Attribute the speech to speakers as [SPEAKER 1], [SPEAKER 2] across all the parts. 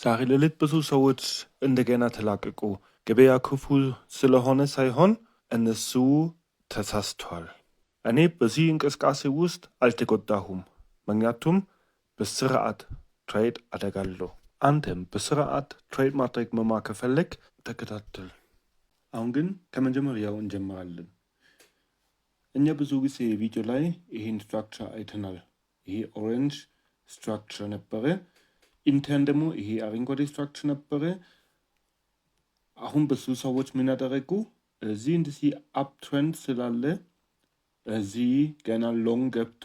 [SPEAKER 1] ዛሬ ሌሊት ብዙ ሰዎች እንደገና ተላቀቁ። ገበያ ክፉ ስለሆነ ሳይሆን እነሱ ተሳስተዋል። እኔ በዚህ እንቅስቃሴ ውስጥ አልተጎዳሁም፣ ምክንያቱም በስርዓት ትሬድ አደርጋለሁ። አንተም በስርዓት ትሬድ ማድረግ መማር ከፈለግ ተከታተል። አሁን ግን ከመጀመሪያው እንጀምራለን። እኛ ብዙ ጊዜ ቪዲዮ ላይ ይሄን ስትራክቸር አይተናል። ይሄ ኦሬንጅ ስትራክቸር ነበረ። ኢንተርን ደግሞ ይሄ አረንጓዴ ስትራክቸር ነበረ። አሁን ብዙ ሰዎች ምን ያደረጉ እዚህ እንደዚህ አፕ ትሬንድ ስላለ እዚህ ገና ሎንግ ገብቶ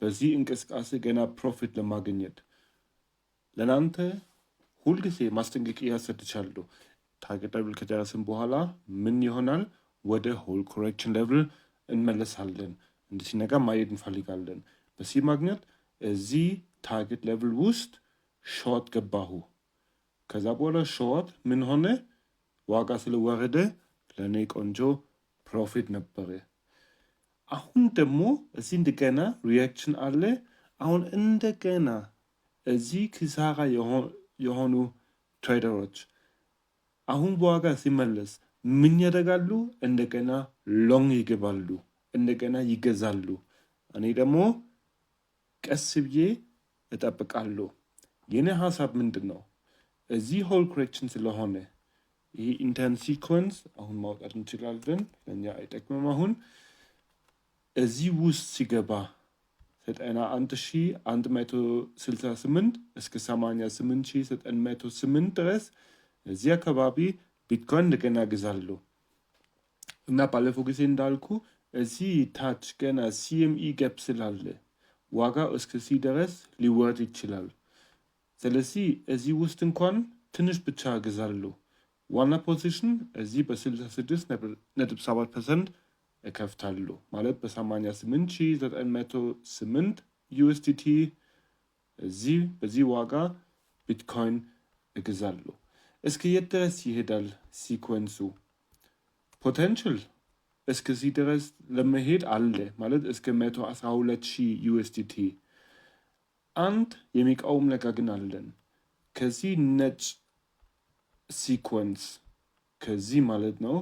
[SPEAKER 1] በዚህ እንቅስቃሴ ገና ፕሮፊት ለማግኘት ለናንተ ሁልጊዜ ማስጠንቀቂያ ሰጥቻለሁ። ታርጌት ሌቭል ከደረስን በኋላ ምን ይሆናል? ወደ ሆል ኮሬክሽን ሌቭል እንመለሳለን። እንደዚህ ነገር ማየት እንፈልጋለን። በዚህ ማግኘት እዚህ ታርጌት ሌቭል ውስጥ ሾርት ገባሁ። ከዛ በኋላ ሾርት ምን ሆነ? ዋጋ ስለወረደ ለእኔ ቆንጆ ፕሮፊት ነበረ። አሁን ደግሞ እዚህ እንደገና ሪያክሽን አለ። አሁን እንደገና እዚህ ኪሳራ የሆኑ ትሬደሮች አሁን በዋጋ ሲመለስ ምን ያደርጋሉ? እንደገና ሎንግ ይገባሉ፣ እንደገና ይገዛሉ። እኔ ደግሞ ቀስ ብዬ እጠብቃለሁ። የኔ ሀሳብ ምንድን ነው? እዚህ ሆል ኮሬክሽን ስለሆነ ይህ ኢንተርን ሲኮንስ አሁን ማውጣት እንችላለን፣ ለእኛ አይጠቅምም። አሁን እዚህ ውስጥ ሲገባ 91,168 እስከ 88,908 ድረስ እዚህ አካባቢ ቢትኮይን እንደገና ገዛለሁ እና ባለፈው ጊዜ እንዳልኩ እዚህ ታች ገና ሲኤምኢ ገብ ስላለ ዋጋ እስከዚህ ድረስ ሊወርድ ይችላል። ስለዚህ እዚህ ውስጥ እንኳን ትንሽ ብቻ ገዛለሁ። ዋና ፖዚሽን እዚህ በ66.7% እከፍታለሁ ማለት በ88,908 ዩኤስዲቲ እዚህ በዚህ ዋጋ ቢትኮይን እገዛለሁ። እስከ የት ድረስ ይሄዳል ሲኮንሱ? ፖቴንሽል እስከዚህ ድረስ ለመሄድ አለ ማለት እስከ 112,000 ዩኤስዲቲ። አንድ የሚቃወም ነገር ግን አለን። ከዚህ ነጭ ሲኮንስ ከዚህ ማለት ነው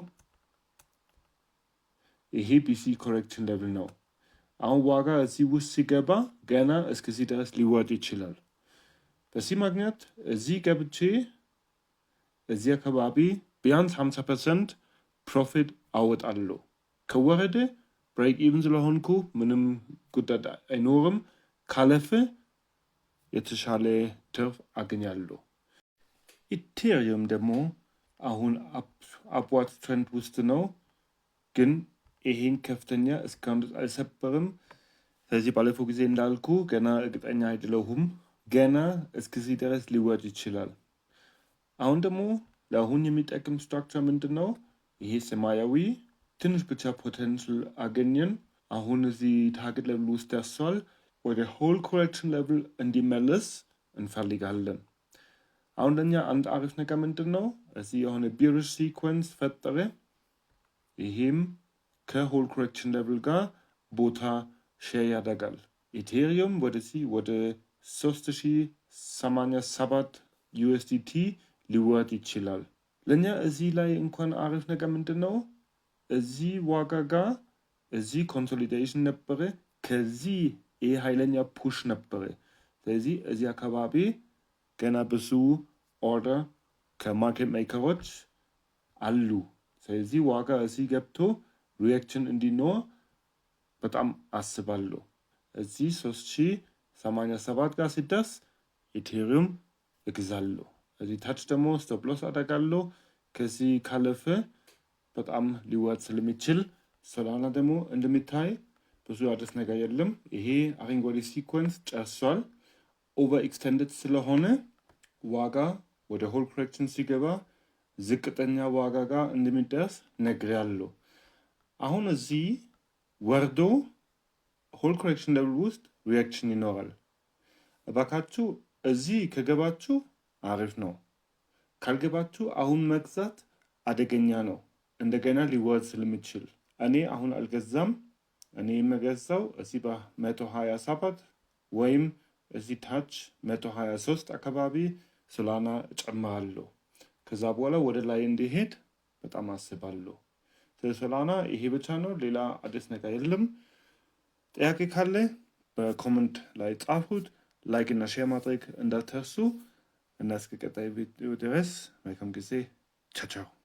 [SPEAKER 1] ይሄ ቢሲ ኮሬክሽን ሌቭል ነው። አሁን ዋጋ እዚህ ውስጥ ሲገባ ገና እስከዚህ ድረስ ሊወርድ ይችላል። በዚህ ማግኘት እዚህ ገብቼ እዚህ አካባቢ ቢያንስ 50% ፕሮፊት አወጣለሁ። ከወረደ ብሬክ ኢቭን ስለሆንኩ ምንም ጉዳት አይኖርም። ካለፈ የተሻለ ትርፍ አገኛለሁ። ኢቴሪየም ደግሞ አሁን አፕዋርድ ትሬንድ ውስጥ ነው፣ ግን ይሄን ከፍተኛ እስካሁን አልሰበርም። ስለዚህ ባለፈው ጊዜ እንዳልኩ ገና እርግጠኛ አይደለሁም። ገና እስከዚህ ድረስ ሊወርድ ይችላል። አሁን ደግሞ ለአሁን የሚጠቅም ስትራክቸር ምንድን ነው? ይሄ ሰማያዊ ትንሽ ብቻ ፖቴንሽል አገኘን። አሁን እዚህ ታርጌት ሌቭል ውስጥ ደርሷል። ወደ ሆል ኮሬክሽን ሌቭል እንዲመለስ እንፈልጋለን። አሁን ለኛ አንድ አሪፍ ነገር ምንድን ነው? እዚህ የሆነ ቢሪሽ ሲኮንስ ፈጠረ። ይሄም ከሆል ኮሬክሽን ሌቭል ጋር ቦታ ሼር ያደርጋል። ኢቴሪየም ወደዚህ ወደ 3,087 ዩኤስዲቲ ሊወርድ ይችላል። ለእኛ እዚህ ላይ እንኳን አሪፍ ነገር ምንድን ነው? እዚህ ዋጋ ጋር እዚህ ኮንሶሊዴሽን ነበረ። ከዚህ ይህ ኃይለኛ ፑሽ ነበረ። ስለዚህ እዚህ አካባቢ ገና ብዙ ኦርደር ከማርኬት ሜከሮች አሉ። ስለዚህ ዋጋ እዚህ ገብቶ ሪያክሽን እንዲኖር በጣም አስባለሁ። እዚህ 3,087 ጋር ሲደርስ ኢቴሪየም እግዛለሁ። እዚህ ታች ደግሞ ስቶፕ ሎስ አደርጋለሁ። ከዚህ ካለፈ በጣም ሊወርድ ስለሚችል ስለሆነ ደግሞ እንደሚታይ ብዙ አዲስ ነገር የለም። ይሄ አረንጓዴ ሲኮንስ ጨርሷል። ኦቨር ኤክስቴንድድ ስለሆነ ዋጋ ወደ ሆል ኮሬክሽን ሲገባ ዝቅተኛ ዋጋ ጋር እንደሚደርስ ነግሬያለሁ። አሁን እዚህ ወርዶ ሆል ኮሬክሽን ሌቭል ውስጥ ሪያክሽን ይኖራል። እባካችሁ እዚህ ከገባችሁ አሪፍ ነው። ካልገባችሁ አሁን መግዛት አደገኛ ነው፣ እንደገና ሊወርድ ስለሚችል። እኔ አሁን አልገዛም። እኔ የምገዛው እዚህ በ127 ወይም እዚህ ታች 123 አካባቢ ሶላና እጨምራለሁ። ከዛ በኋላ ወደ ላይ እንዲሄድ በጣም አስባለሁ። ስለ ሶላና ይሄ ብቻ ነው፣ ሌላ አዲስ ነገር የለም። ጥያቄ ካለ በኮመንት ላይ ጻፉት። ላይክ እና ሼር ማድረግ እንዳትረሱ እና እስከ ቀጣይ ቪዲዮ ድረስ መልካም ጊዜ። ቻው ቻው።